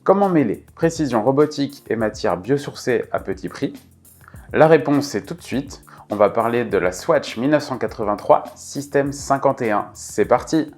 Comment mêler précision robotique et matière biosourcée à petit prix? La réponse est tout de suite. On va parler de la Swatch 1983 System 51. C'est parti!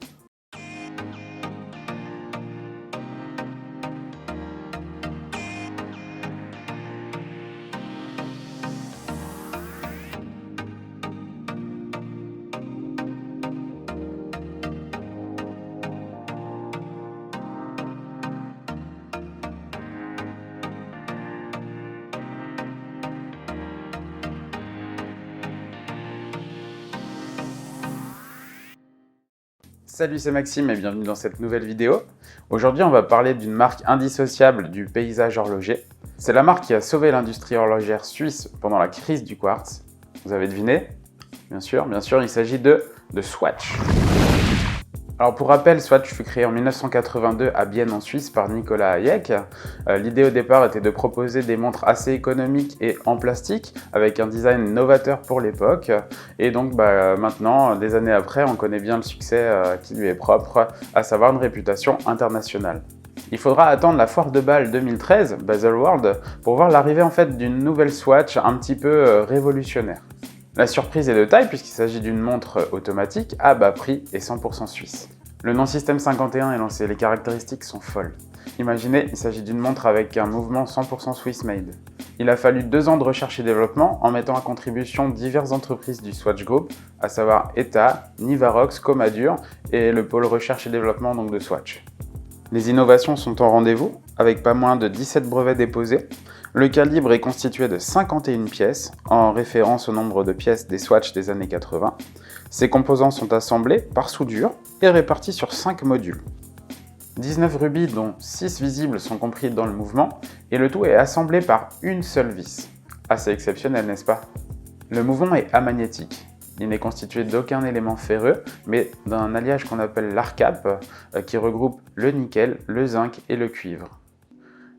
Salut, c'est Maxime et bienvenue dans cette nouvelle vidéo. Aujourd'hui, on va parler d'une marque indissociable du paysage horloger. C'est la marque qui a sauvé l'industrie horlogère suisse pendant la crise du quartz. Vous avez deviné? Bien sûr, il s'agit de Swatch. Alors pour rappel, Swatch fut créé en 1982 à Bienne en Suisse par Nicolas Hayek. L'idée au départ était de proposer des montres assez économiques et en plastique avec un design novateur pour l'époque. Et donc maintenant, des années après, on connaît bien le succès qui lui est propre, à savoir une réputation internationale. Il faudra attendre la foire de Bâle 2013, Baselworld, pour voir l'arrivée en fait d'une nouvelle Swatch un petit peu révolutionnaire. La surprise est de taille puisqu'il s'agit d'une montre automatique à bas prix et 100% suisse. Le nom System 51 est lancé, les caractéristiques sont folles. Imaginez, il s'agit d'une montre avec un mouvement 100% Swiss made. Il a fallu 2 ans de recherche et développement en mettant à contribution diverses entreprises du Swatch Group, à savoir ETA, Nivarox, Comadur et le pôle recherche et développement donc de Swatch. Les innovations sont au rendez-vous, avec pas moins de 17 brevets déposés. Le calibre est constitué de 51 pièces, en référence au nombre de pièces des Swatch des années 80. Ces composants sont assemblés par soudure et répartis sur 5 modules. 19 rubis, dont 6 visibles, sont compris dans le mouvement, et le tout est assemblé par une seule vis. Assez exceptionnel, n'est-ce pas? Le mouvement est amagnétique. Il n'est constitué d'aucun élément ferreux, mais d'un alliage qu'on appelle l'ARCAP, qui regroupe le nickel, le zinc et le cuivre.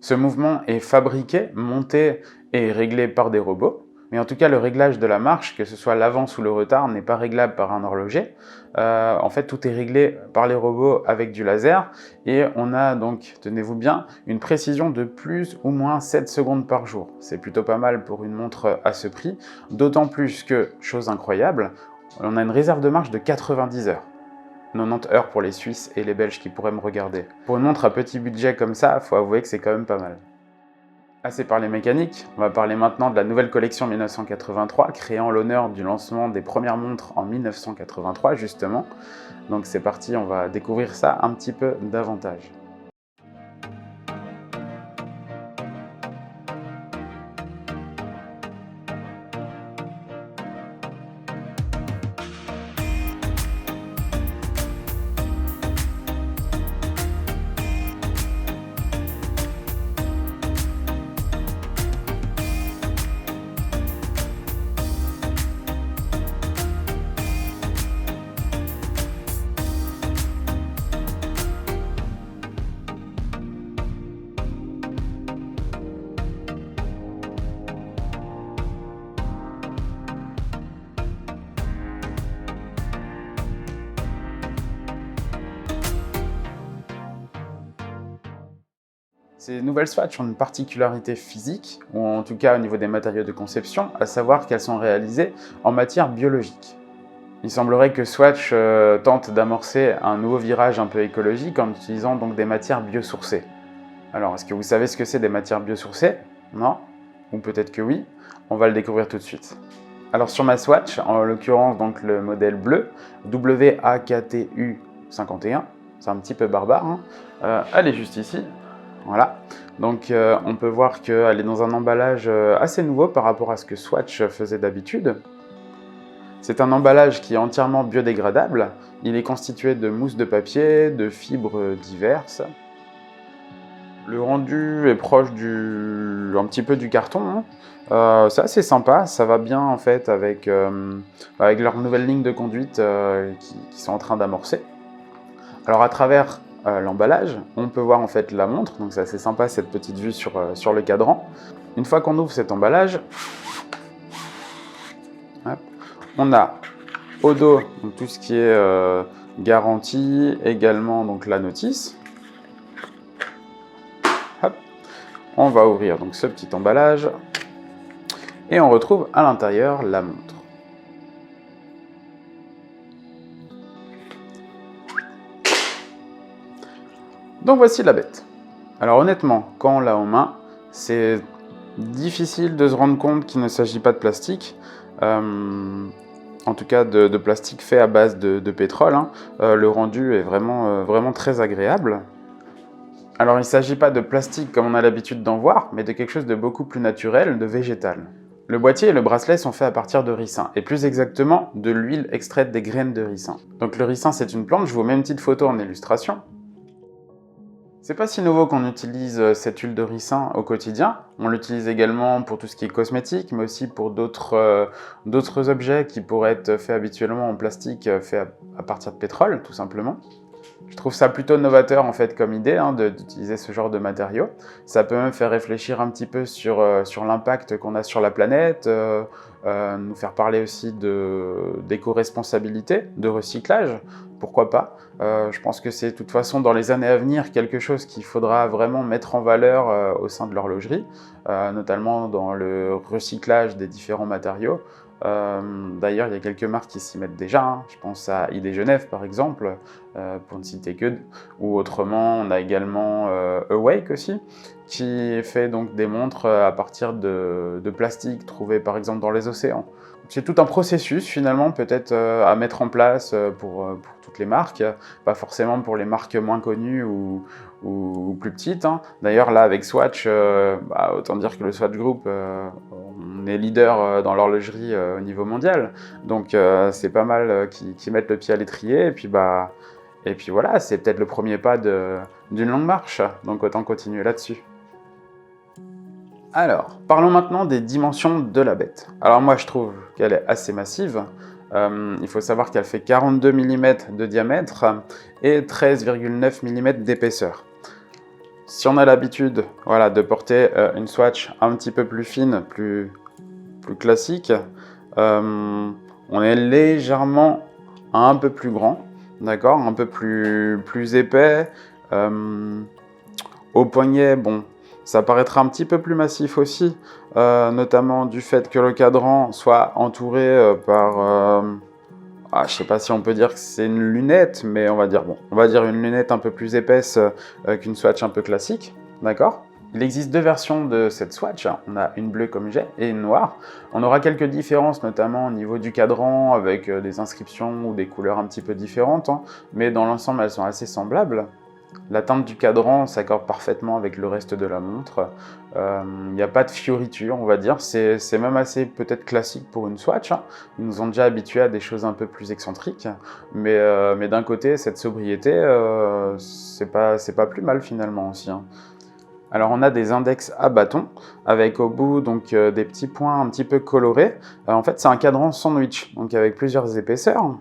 Ce mouvement est fabriqué, monté et réglé par des robots, mais en tout cas le réglage de la marche, que ce soit l'avance ou le retard, n'est pas réglable par un horloger. En fait, tout est réglé par les robots avec du laser, et on a donc, tenez-vous bien, une précision de plus ou moins 7 secondes par jour. C'est plutôt pas mal pour une montre à ce prix, d'autant plus que, chose incroyable, on a une réserve de marche de 90 heures. 90 heures pour les Suisses et les Belges qui pourraient me regarder. Pour une montre à petit budget comme ça, faut avouer que c'est quand même pas mal. Assez parlé mécanique, on va parler maintenant de la nouvelle collection 1983, créée en l'honneur du lancement des premières montres en 1983 justement. Donc c'est parti, on va découvrir ça un petit peu davantage. Ces nouvelles Swatch ont une particularité physique, ou en tout cas au niveau des matériaux de conception, à savoir qu'elles sont réalisées en matière biologique. Il semblerait que Swatch tente d'amorcer un nouveau virage un peu écologique en utilisant donc des matières biosourcées. Alors, est-ce que vous savez ce que c'est des matières biosourcées? Non? Ou peut-être que oui? On va le découvrir tout de suite. Alors sur ma Swatch, en l'occurrence donc le modèle bleu, WAKTU 51, c'est un petit peu barbare, hein. Elle est juste ici. Voilà, donc on peut voir qu'elle est dans un emballage assez nouveau par rapport à ce que Swatch faisait d'habitude. C'est un emballage qui est entièrement biodégradable. Il est constitué de mousse de papier, de fibres diverses. Le rendu est proche un petit peu du carton, hein. C'est assez sympa, ça va bien en fait avec leur nouvelle ligne de conduite qui sont en train d'amorcer. Alors à travers l'emballage, on peut voir en fait la montre, donc c'est assez sympa cette petite vue sur le cadran. Une fois qu'on ouvre cet emballage, hop, on a au dos donc, tout ce qui est garantie, également donc la notice. Hop. on va ouvrir donc ce petit emballage et on retrouve à l'intérieur la montre. Donc voici la bête. Alors honnêtement, quand on l'a en main, c'est difficile de se rendre compte qu'il ne s'agit pas de plastique. En tout cas de plastique fait à base de pétrole. Le rendu est vraiment très agréable. Alors il ne s'agit pas de plastique comme on a l'habitude d'en voir, mais de quelque chose de beaucoup plus naturel, de végétal. Le boîtier et le bracelet sont faits à partir de ricin, et plus exactement de l'huile extraite des graines de ricin. Donc le ricin c'est une plante, je vous mets une petite photo en illustration. C'est pas si nouveau qu'on utilise cette huile de ricin au quotidien. On l'utilise également pour tout ce qui est cosmétique, mais aussi pour d'autres objets qui pourraient être faits habituellement en plastique, faits à partir de pétrole, tout simplement. Je trouve ça plutôt novateur en fait comme idée d'utiliser ce genre de matériaux. Ça peut même faire réfléchir un petit peu sur l'impact qu'on a sur la planète, nous faire parler aussi d'éco-responsabilité, de recyclage, pourquoi pas. Je pense que c'est de toute façon dans les années à venir quelque chose qu'il faudra vraiment mettre en valeur au sein de l'horlogerie, notamment dans le recyclage des différents matériaux. D'ailleurs, il y a quelques marques qui s'y mettent déjà, je pense à ID Genève par exemple, pour ne citer que, ou autrement, on a également Awake aussi, qui fait donc des montres à partir de plastique trouvé par exemple dans les océans. C'est tout un processus finalement peut-être à mettre en place pour toutes les marques, pas forcément pour les marques moins connues ou plus petites. D'ailleurs là avec Swatch, autant dire que le Swatch Group, on est leader dans l'horlogerie au niveau mondial, donc c'est pas mal qui mettent le pied à l'étrier et puis voilà, c'est peut-être le premier pas d'une longue marche, donc autant continuer là-dessus. Alors, parlons maintenant des dimensions de la bête. Alors moi je trouve qu'elle est assez massive. Il faut savoir qu'elle fait 42 mm de diamètre et 13,9 mm d'épaisseur. Si on a l'habitude de porter une Swatch un petit peu plus fine, plus classique, on est légèrement un peu plus grand, d'accord, un peu plus épais. Au poignet, bon, ça paraîtra un petit peu plus massif aussi, notamment du fait que le cadran soit entouré par, je ne sais pas si on peut dire que c'est une lunette, mais on va dire une lunette un peu plus épaisse qu'une Swatch un peu classique, d'accord ? Il existe deux versions de cette Swatch, on a une bleue comme j'ai et une noire. On aura quelques différences, notamment au niveau du cadran, avec des inscriptions ou des couleurs un petit peu différentes, mais dans l'ensemble elles sont assez semblables. La teinte du cadran s'accorde parfaitement avec le reste de la montre. Il n'y a pas de fioritures, on va dire. C'est même assez peut-être classique pour une Swatch. Ils nous ont déjà habitués à des choses un peu plus excentriques. Mais d'un côté, cette sobriété, c'est pas plus mal finalement aussi. Alors on a des index à bâton avec au bout donc des petits points un petit peu colorés. En fait c'est un cadran sandwich, donc avec plusieurs épaisseurs.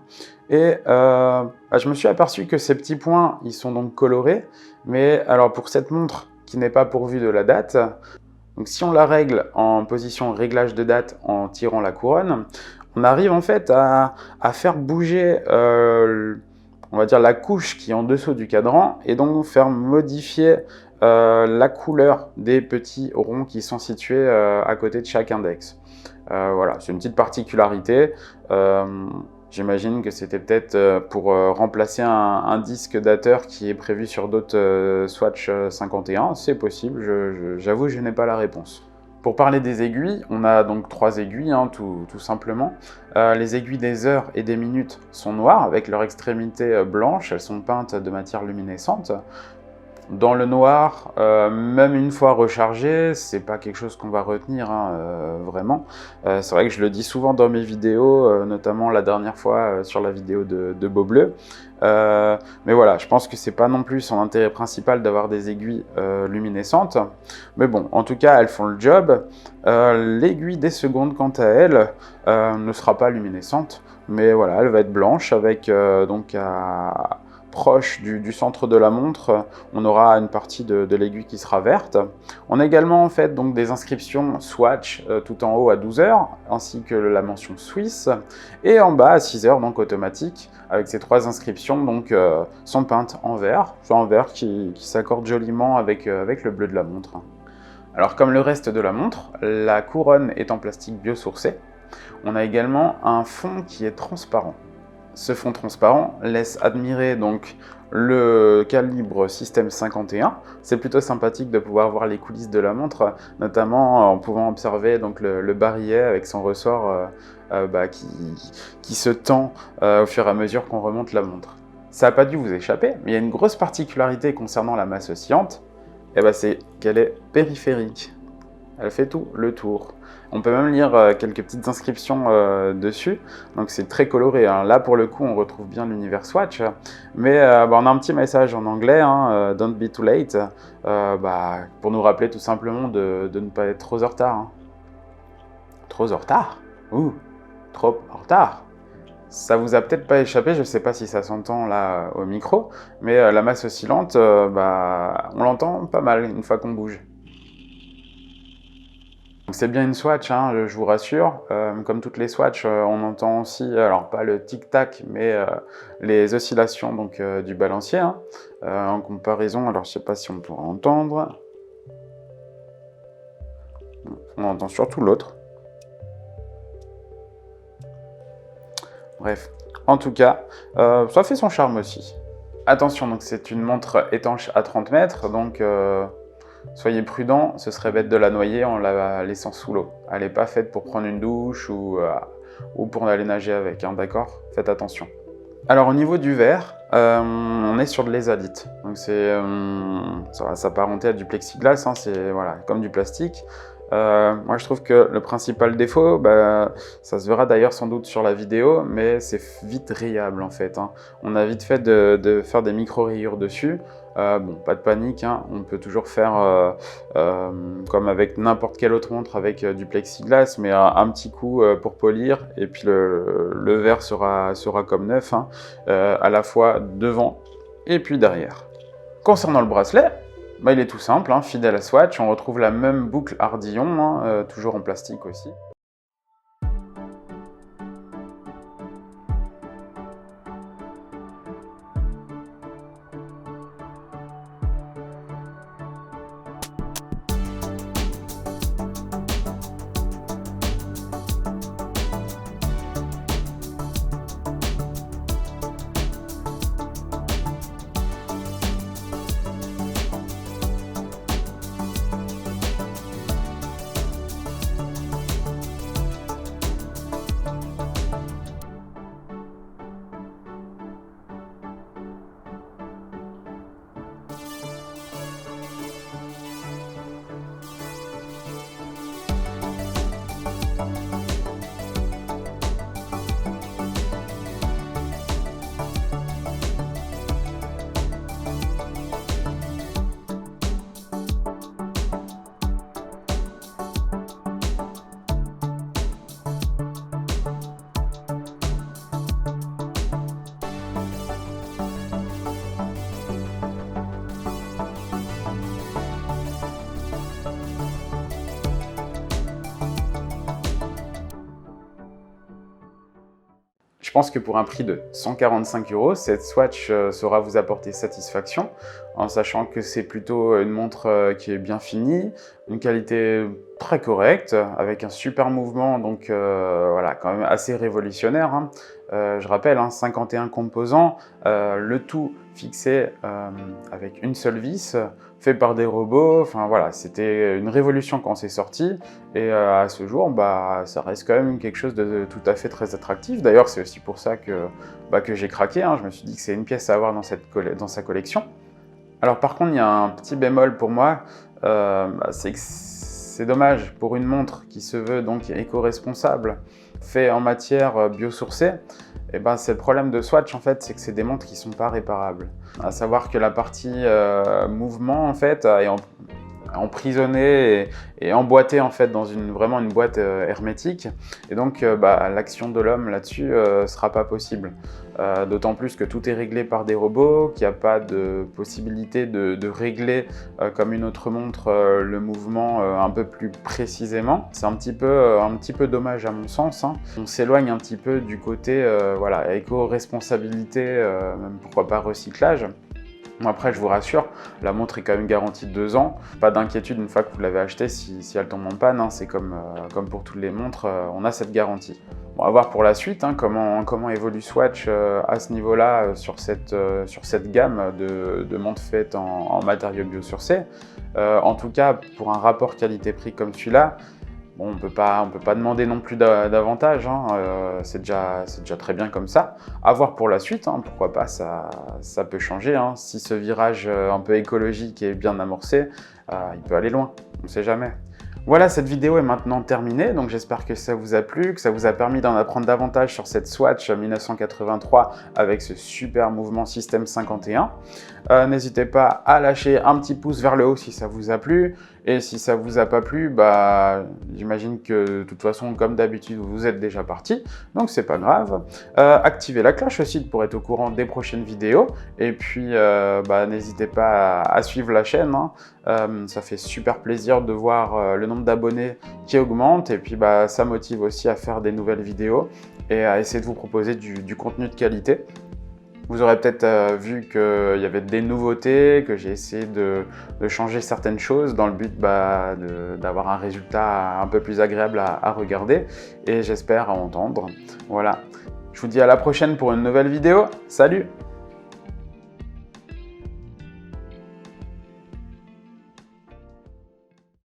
Et je me suis aperçu que ces petits points ils sont donc colorés, mais alors pour cette montre qui n'est pas pourvue de la date, donc si on la règle en position réglage de date en tirant la couronne, on arrive en fait à faire bouger on va dire la couche qui est en dessous du cadran et donc faire modifier la couleur des petits ronds qui sont situés à côté de chaque index. Voilà, c'est une petite particularité. J'imagine que c'était peut-être pour remplacer un disque dateur qui est prévu sur d'autres Swatch 51. C'est possible, j'avoue, je n'ai pas la réponse. Pour parler des aiguilles, on a donc 3 aiguilles, tout simplement. Les aiguilles des heures et des minutes sont noires, avec leur extrémité blanche, elles sont peintes de matière luminescente. Dans le noir, même une fois rechargé, c'est pas quelque chose qu'on va retenir vraiment. C'est vrai que je le dis souvent dans mes vidéos, notamment la dernière fois sur la vidéo de Beau Bleu. Mais voilà, je pense que c'est pas non plus son intérêt principal d'avoir des aiguilles luminescentes. Mais bon, en tout cas, elles font le job. L'aiguille des secondes, quant à elle, ne sera pas luminescente. Mais voilà, elle va être blanche avec donc proche du centre de la montre, on aura une partie de l'aiguille qui sera verte. On a également en fait donc des inscriptions Swatch tout en haut à 12 heures, ainsi que la mention Suisse, et en bas à 6 heures, donc automatique, avec ces 3 inscriptions donc sont peintes en vert, qui s'accorde joliment avec le bleu de la montre. Alors comme le reste de la montre, la couronne est en plastique biosourcé. On a également un fond qui est transparent. Ce fond transparent laisse admirer donc le calibre Système 51. C'est plutôt sympathique de pouvoir voir les coulisses de la montre, notamment en pouvant observer donc le barillet avec son ressort qui se tend au fur et à mesure qu'on remonte la montre. Ça n'a pas dû vous échapper, mais il y a une grosse particularité concernant la masse oscillante, c'est qu'elle est périphérique. Elle fait tout le tour. On peut même lire quelques petites inscriptions dessus, donc c'est très coloré. Hein. Là, pour le coup, on retrouve bien l'univers Swatch, mais on a un petit message en anglais, hein, Don't be too late, pour nous rappeler tout simplement de ne pas être trop en retard. Hein. Trop en retard? Ouh, trop en retard. Ça vous a peut-être pas échappé, je sais pas si ça s'entend là au micro, mais la masse oscillante, on l'entend pas mal une fois qu'on bouge. C'est bien une Swatch, hein, je vous rassure. Comme toutes les Swatch, on entend aussi, alors pas le tic-tac, mais les oscillations donc, du balancier. Hein. En comparaison, alors je sais pas si on pourra entendre. On entend surtout l'autre. Bref, en tout cas, ça fait son charme aussi. Attention, donc c'est une montre étanche à 30 mètres, donc soyez prudents, ce serait bête de la noyer en la laissant sous l'eau. Elle n'est pas faite pour prendre une douche ou pour aller nager avec, hein, d'accord? Faites attention. Alors au niveau du verre, on est sur de l'Ezalite. Donc ça va s'apparenter à du plexiglas, hein, c'est voilà, comme du plastique. Moi je trouve que le principal défaut, ça se verra d'ailleurs sans doute sur la vidéo, mais c'est vite rayable en fait. Hein. On a vite fait de faire des micro-rayures dessus. Pas de panique, hein. On peut toujours faire comme avec n'importe quelle autre montre avec du plexiglas, mais un petit coup pour polir, et puis le verre sera comme neuf, hein, à la fois devant et puis derrière. Concernant le bracelet, il est tout simple, hein, fidèle à Swatch, on retrouve la même boucle Ardillon, hein, toujours en plastique aussi. Je pense que pour un prix de 145 €, cette Swatch saura vous apporter satisfaction, en sachant que c'est plutôt une montre qui est bien finie, une qualité très correcte, avec un super mouvement, donc voilà, quand même assez révolutionnaire. Hein. Je rappelle, hein, 51 composants, le tout fixé avec une seule vis, fait par des robots. Enfin voilà, c'était une révolution quand c'est sorti, et à ce jour, ça reste quand même quelque chose de tout à fait très attractif. D'ailleurs, c'est aussi pour ça que j'ai craqué, hein. Je me suis dit que c'est une pièce à avoir dans sa collection. Alors par contre, il y a un petit bémol pour moi, c'est que c'est dommage pour une montre qui se veut donc éco-responsable, fait en matière biosourcée. C'est le problème de Swatch en fait, c'est que c'est des montres qui sont pas réparables. À savoir que la partie mouvement en fait est emprisonnée et emboîtée en fait dans vraiment une boîte hermétique, et donc l'action de l'homme là-dessus sera pas possible. D'autant plus que tout est réglé par des robots, qu'il n'y a pas de possibilité de régler comme une autre montre le mouvement un peu plus précisément. C'est un petit peu dommage à mon sens, hein. On s'éloigne un petit peu du côté éco-responsabilité, même pourquoi pas recyclage. Après, je vous rassure, la montre est quand même garantie de 2 ans. Pas d'inquiétude une fois que vous l'avez achetée si elle tombe en panne, hein. C'est comme pour toutes les montres, on a cette garantie. Bon, à voir pour la suite, hein, comment évolue Swatch à ce niveau-là, sur cette gamme de montres faites en matériaux biosourcés. En tout cas, pour un rapport qualité-prix comme celui-là, bon, on peut pas demander non plus davantage, hein, c'est déjà très bien comme ça. À voir pour la suite, hein, pourquoi pas, ça peut changer, hein. Si ce virage un peu écologique est bien amorcé, il peut aller loin, on ne sait jamais. Voilà, cette vidéo est maintenant terminée, donc j'espère que ça vous a plu, que ça vous a permis d'en apprendre davantage sur cette Swatch 1983 avec ce super mouvement Système 51. N'hésitez pas à lâcher un petit pouce vers le haut si ça vous a plu, et si ça vous a pas plu, bah, j'imagine que de toute façon, comme d'habitude, vous êtes déjà parti, donc c'est pas grave. Activez la cloche aussi pour être au courant des prochaines vidéos, et puis bah, n'hésitez pas à suivre la chaîne, hein. Ça fait super plaisir de voir le nombre d'abonnés qui augmente, et puis bah, ça motive aussi à faire des nouvelles vidéos et à essayer de vous proposer du contenu de qualité. Vous aurez peut-être vu qu'il y avait des nouveautés, que j'ai essayé de changer certaines choses dans le but d'avoir un résultat un peu plus agréable à regarder, et j'espère à entendre. Voilà. Je vous dis à la prochaine pour une nouvelle vidéo. Salut!